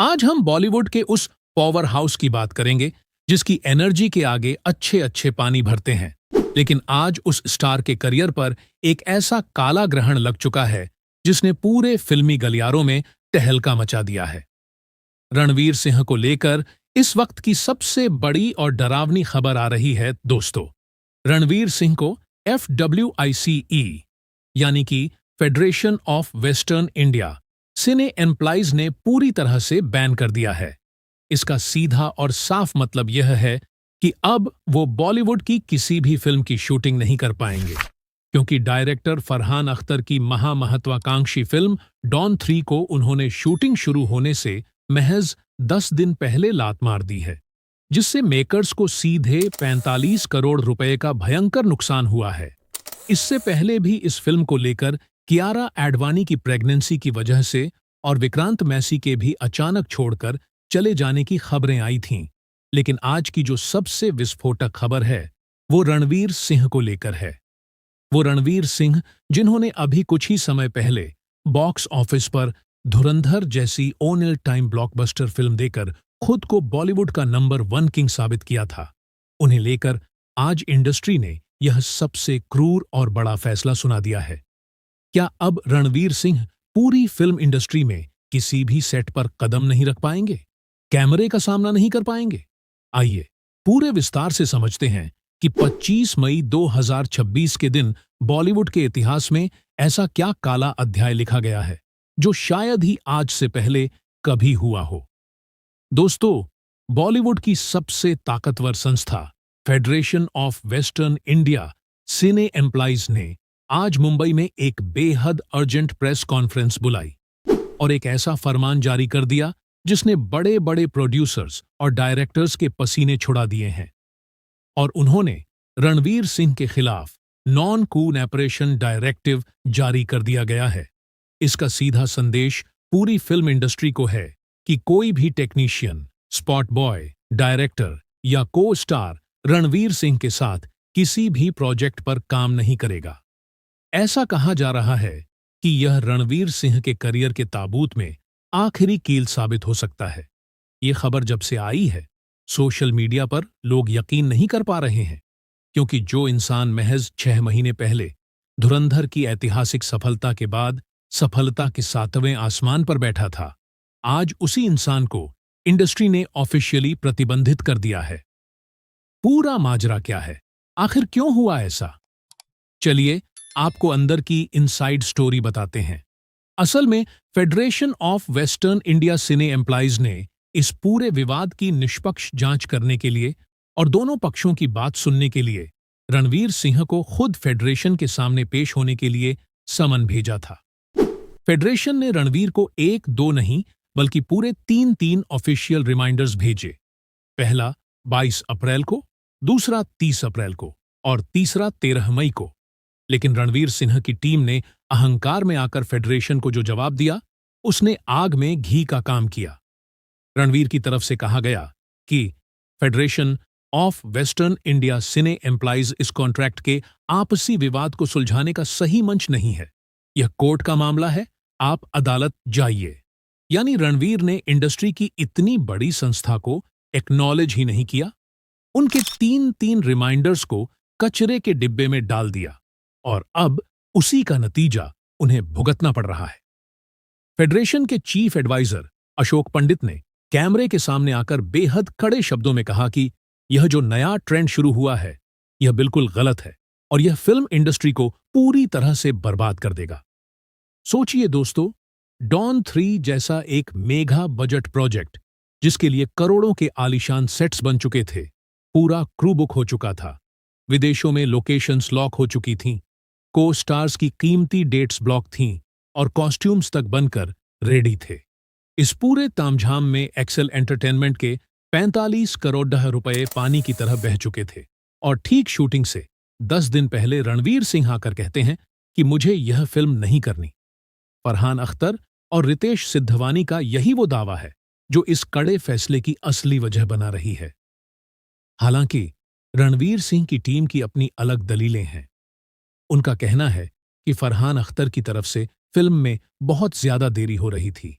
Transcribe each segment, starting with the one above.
आज हम बॉलीवुड के उस पावर हाउस की बात करेंगे जिसकी एनर्जी के आगे अच्छे अच्छे पानी भरते हैं। लेकिन आज उस स्टार के करियर पर एक ऐसा काला ग्रहण लग चुका है जिसने पूरे फिल्मी गलियारों में तहलका मचा दिया है। रणवीर सिंह को लेकर इस वक्त की सबसे बड़ी और डरावनी खबर आ रही है दोस्तों। रणवीर सिंह को FWICE यानी कि federation of western India cine employees ने पूरी तरह से बैन कर दिया है। इसका सीधा और साफ मतलब यह है कि अब वो बॉलीवुड की किसी भी फिल्म की शूटिंग नहीं कर पाएंगे, क्योंकि डायरेक्टर फरहान अख्तर की महामहत्वाकांक्षी फिल्म डॉन 3 को उन्होंने शूटिंग शुरू होने से महज 10 दिन पहले लात मार दी है, जिससे मेकर्स को सीधे 45 करोड़ रुपए का भयंकर नुकसान हुआ है। इससे पहले भी इस फिल्म को लेकर कियारा एडवानी की प्रेगनेंसी की वजह से और विक्रांत मैसी के भी अचानक छोड़कर चले जाने की खबरें आई थीं, लेकिन आज की जो सबसे विस्फोटक खबर है वो रणवीर सिंह को लेकर है। वो रणवीर सिंह जिन्होंने अभी कुछ ही समय पहले बॉक्स ऑफिस पर धुरंधर जैसी ऑल टाइम ब्लॉकबस्टर फिल्म देकर खुद को बॉलीवुड का नंबर 1 किंग साबित किया था, उन्हें लेकर आज इंडस्ट्री ने यह सबसे क्रूर और बड़ा फैसला सुना दिया है। क्या अब रणवीर सिंह पूरी फिल्म इंडस्ट्री में किसी भी सेट पर कदम नहीं रख पाएंगे, कैमरे का सामना नहीं कर पाएंगे? आइए पूरे विस्तार से समझते हैं कि 25 मई 2026 के दिन बॉलीवुड के इतिहास में ऐसा क्या काला अध्याय लिखा गया है जो शायद ही आज से पहले कभी हुआ हो। दोस्तों, बॉलीवुड की सबसे ताकतवर संस्था federation of western India cine employees ने आज मुंबई में एक बेहद अर्जेंट प्रेस कॉन्फ्रेंस बुलाई और एक ऐसा फरमान जारी कर दिया जिसने बड़े बड़े प्रोड्यूसर्स और डायरेक्टर्स के पसीने छुड़ा दिए हैं। और उन्होंने रणवीर सिंह के खिलाफ नॉन कू ऑपरेशन डायरेक्टिव जारी कर दिया गया है। इसका सीधा संदेश पूरी फिल्म इंडस्ट्री को है कि कोई भी टेक्नीशियन, स्पॉट बॉय, डायरेक्टर या को स्टार रणवीर सिंह के साथ किसी भी प्रोजेक्ट पर काम नहीं करेगा। ऐसा कहा जा रहा है कि यह रणवीर सिंह के करियर के ताबूत में आखिरी कील साबित हो सकता है। ये खबर जब से आई है, सोशल मीडिया पर लोग यकीन नहीं कर पा रहे हैं, क्योंकि जो इंसान महज 6 महीने पहले धुरंधर की ऐतिहासिक सफलता के बाद सफलता के 7वें आसमान पर बैठा था, आज उसी इंसान को इंडस्ट्री ने ऑफिशियली प्रतिबंधित कर दिया है। पूरा माजरा क्या है? आखिर क्यों हुआ ऐसा? चलिए आपको अंदर की इनसाइड स्टोरी बताते हैं। असल में federation of western India cine employees ने इस पूरे विवाद की निष्पक्ष जांच करने के लिए और दोनों पक्षों की बात सुनने के लिए रणवीर सिंह को खुद फेडरेशन के सामने पेश होने के लिए समन भेजा था। फेडरेशन ने रणवीर को 1-2 नहीं बल्कि पूरे 3 ऑफिशियल रिमाइंडर्स भेजे। पहला 22 अप्रैल को, दूसरा 30 अप्रैल को और तीसरा 13 मई को। लेकिन रणवीर सिंह की टीम ने अहंकार में आकर फेडरेशन को जो जवाब दिया, उसने आग में घी का काम किया। रणवीर की तरफ से कहा गया कि federation of western India cine employees इस कॉन्ट्रैक्ट के आपसी विवाद को सुलझाने का सही मंच नहीं है। यह कोर्ट का मामला है, आप अदालत जाइए। यानी रणवीर ने इंडस्ट्री की इतनी बड़ी संस्था को एक्नॉलेज ही नहीं किया, उनके 3 रिमाइंडर्स को कचरे के डिब्बे में डाल दिया और अब उसी का नतीजा उन्हें भुगतना पड़ रहा है। फेडरेशन के चीफ एडवाइजर अशोक पंडित ने कैमरे के सामने आकर बेहद कड़े शब्दों में कहा कि यह जो नया ट्रेंड शुरू हुआ है, यह बिल्कुल गलत है और यह फिल्म इंडस्ट्री को पूरी तरह से बर्बाद कर देगा। सोचिए दोस्तों, डॉन 3 जैसा एक मेगा बजट प्रोजेक्ट जिसके लिए करोड़ों के आलीशान सेट्स बन चुके थे, पूरा क्रू बुक हो चुका था, विदेशों में लोकेशंस लॉक हो चुकी थीं, को स्टार्स की कीमती डेट्स ब्लॉक थीं और कॉस्ट्यूम्स तक बनकर रेडी थे। इस पूरे तामझाम में एक्सेल एंटरटेनमेंट के 45 करोड़ रुपए पानी की तरह बह चुके थे और ठीक शूटिंग से 10 दिन पहले रणवीर सिंह आकर कहते हैं कि मुझे यह फिल्म नहीं करनी। फरहान अख्तर और रितेश सिद्धवानी का यही वो दावा है जो इस कड़े फैसले की असली वजह बना रही है। हालांकि रणवीर सिंह की टीम की अपनी अलग दलीलें हैं। उनका कहना है कि फरहान अख्तर की तरफ से फिल्म में बहुत ज्यादा देरी हो रही थी,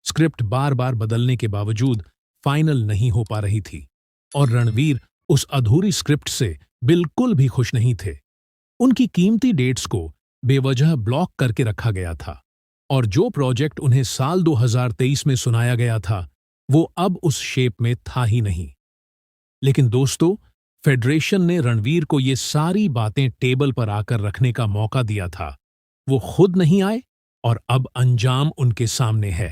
स्क्रिप्ट बार बार बदलने के बावजूद फाइनल नहीं हो पा रही थी और रणवीर उस अधूरी स्क्रिप्ट से बिल्कुल भी खुश नहीं थे। उनकी कीमती डेट्स को बेवजह ब्लॉक करके रखा गया था और जो प्रोजेक्ट उन्हें साल 2023 में सुनाया गया था वो अब उस शेप में था ही नहीं। लेकिन दोस्तों, फेडरेशन ने रणवीर को ये सारी बातें टेबल पर आकर रखने का मौका दिया था। वो खुद नहीं आए और अब अंजाम उनके सामने है।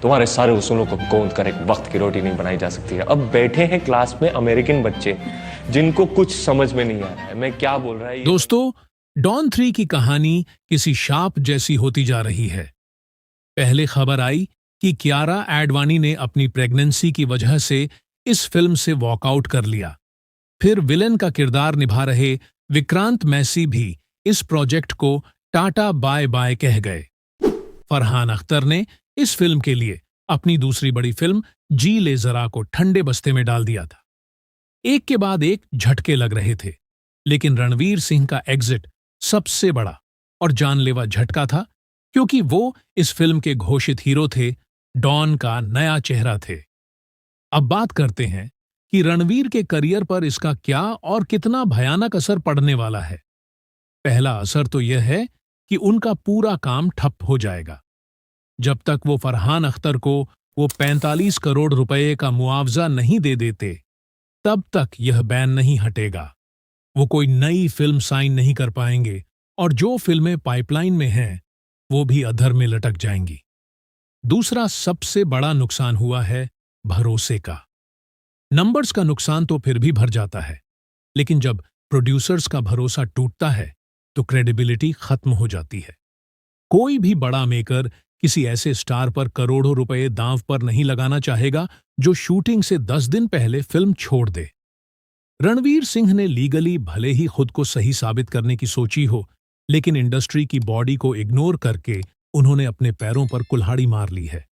तुम्हारे सारे उसूलों को गोंद कर एक वक्त की रोटी नहीं बनाई जा सकती है। अब बैठे हैं क्लास में अमेरिकन बच्चे जिनको कुछ समझ में नहीं आ रहा है मैं क्या बोल रहा है। दोस्तों, डॉन 3 की कहानी किसी शाप जैसी होती जा रही है। पहले खबर आई कि कियारा एडवानी ने अपनी प्रेगनेंसी की वजह से इस फिल्म से वॉकआउट कर लिया। फिर विलेन का किरदार निभा रहे विक्रांत मैसी भी इस प्रोजेक्ट को टाटा बाय बाय कह गए। फरहान अख्तर ने इस फिल्म के लिए अपनी दूसरी बड़ी फिल्म जी ले जरा को ठंडे बस्ते में डाल दिया था। एक के बाद एक झटके लग रहे थे, लेकिन रणवीर सिंह का एग्जिट सबसे बड़ा और जानलेवा झटका था, क्योंकि वो इस फिल्म के घोषित हीरो थे, डॉन का नया चेहरा थे। अब बात करते हैं कि रणवीर के करियर पर इसका क्या और कितना भयानक असर पड़ने वाला है। पहला असर तो यह है कि उनका पूरा काम ठप हो जाएगा। जब तक वो फरहान अख्तर को वो 45 करोड़ रुपए का मुआवजा नहीं दे देते, तब तक यह बैन नहीं हटेगा। वो कोई नई फिल्म साइन नहीं कर पाएंगे और जो फिल्में पाइपलाइन में हैं, वो भी अधर में लटक जाएंगी। दूसरा सबसे बड़ा नुकसान हुआ है भरोसे का। नंबर्स का नुकसान तो फिर भी भर जाता है, लेकिन जब प्रोड्यूसर्स का भरोसा टूटता है तो क्रेडिबिलिटी खत्म हो जाती है। कोई भी बड़ा मेकर किसी ऐसे स्टार पर करोड़ों रुपए दांव पर नहीं लगाना चाहेगा जो शूटिंग से 10 दिन पहले फिल्म छोड़ दे। रणवीर सिंह ने लीगली भले ही खुद को सही साबित करने की सोची हो, लेकिन इंडस्ट्री की बॉडी को इग्नोर करके उन्होंने अपने पैरों पर कुल्हाड़ी मार ली है।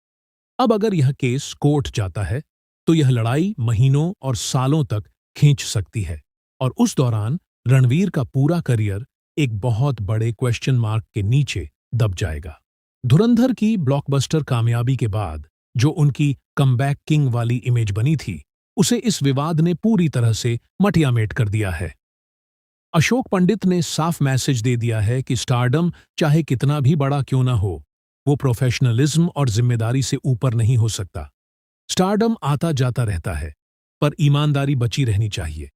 अब अगर यह केस कोर्ट जाता है तो यह लड़ाई महीनों और सालों तक खींच सकती है और उस दौरान रणवीर का पूरा करियर एक बहुत बड़े क्वेश्चन मार्क के नीचे दब जाएगा। धुरंधर की ब्लॉकबस्टर कामयाबी के बाद जो उनकी कमबैक किंग वाली इमेज बनी थी, उसे इस विवाद ने पूरी तरह से मटियामेट कर दिया है। अशोक पंडित ने साफ मैसेज दे दिया है कि स्टारडम चाहे कितना भी बड़ा क्यों ना हो, वो प्रोफेशनलिज्म और जिम्मेदारी से ऊपर नहीं हो सकता। स्टारडम आता जाता रहता है, पर ईमानदारी बची रहनी चाहिए।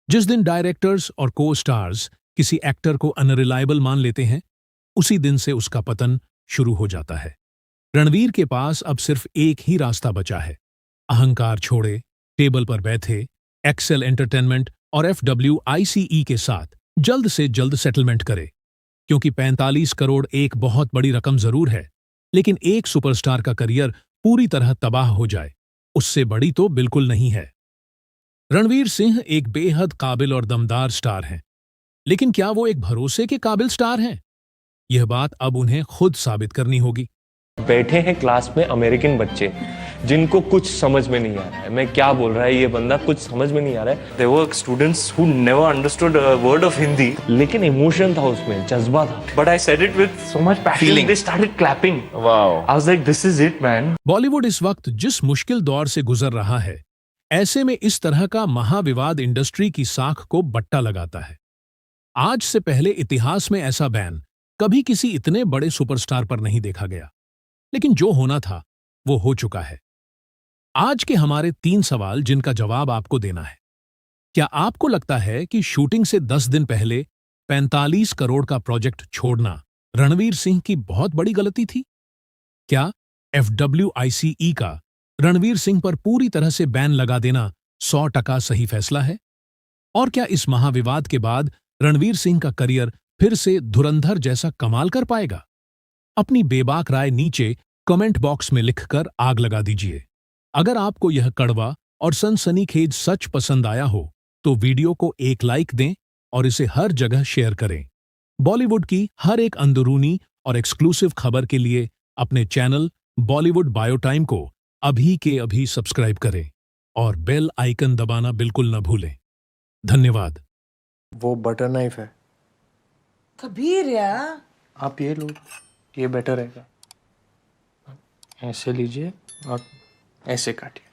जिस दिन डायरेक्टर्स और को स्टार्स किसी एक्टर को अनरिलायबल मान लेते हैं, उसी दिन से उसका पतन शुरू हो जाता है। रणवीर के पास अब सिर्फ एक ही रास्ता बचा है। अहंकार छोड़े, टेबल पर बैठे, एक्सेल एंटरटेनमेंट और FWICE के साथ जल्द से जल्द सेटलमेंट करे, क्योंकि 45 करोड़ एक बहुत बड़ी रकम जरूर है, लेकिन एक सुपरस्टार का करियर पूरी तरह तबाह हो जाए, उससे बड़ी तो बिल्कुल नहीं है। रणवीर सिंह एक बेहद काबिल और दमदार स्टार हैं, लेकिन क्या वो एक भरोसे के काबिल स्टार हैं? यह बात अब उन्हें खुद साबित करनी होगी। बैठे हैं क्लास में अमेरिकन बच्चे जिनको कुछ समझ में नहीं आ रहा है मैं क्या बोल रहा है ये बंदा कुछ समझ में नहीं आ रहा है। There were students who never understood a word of Hindi, लेकिन इमोशन था उसमें, जज्बा था। but I said it with so much passion. Feeling. They started clapping. Wow. I was like, this is it, man. Bollywood इस वक्त जिस मुश्किल दौर से गुजर रहा है, ऐसे में इस तरह का महाविवाद इंडस्ट्री की साख को बट्टा लगाता है। आज से पहले इतिहास में ऐसा बैन कभी किसी इतने बड़े सुपरस्टार पर नहीं देखा गया, लेकिन जो होना था वो हो चुका है। आज के हमारे 3 सवाल जिनका जवाब आपको देना है। क्या आपको लगता है कि शूटिंग से 10 दिन पहले 45 करोड़ का प्रोजेक्ट छोड़ना रणवीर सिंह की बहुत बड़ी गलती थी? क्या FWICE का रणवीर सिंह पर पूरी तरह से बैन लगा देना 100% सही फैसला है? और क्या इस महाविवाद के बाद रणवीर सिंह का करियर फिर से धुरंधर जैसा कमाल कर पाएगा? अपनी बेबाक राय नीचे कमेंट बॉक्स में लिखकर आग लगा दीजिए। अगर आपको यह कड़वा और सनसनीखेज सच पसंद आया हो तो वीडियो को एक लाइक दें और इसे हर जगह शेयर करें। बॉलीवुड की हर एक अंदरूनी और एक्सक्लूसिव खबर के लिए अपने चैनल बॉलीवुड बायोटाइम को अभी के अभी सब्सक्राइब करें और बेल आइकन दबाना बिल्कुल न भूलें। धन्यवाद। वो बटर नाइफ है, कबीर यार, आप ये लो, ये बेटर रहेगा। ऐसे लीजिए और ऐसे काटिए,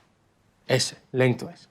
ऐसे लेंथ वाइज।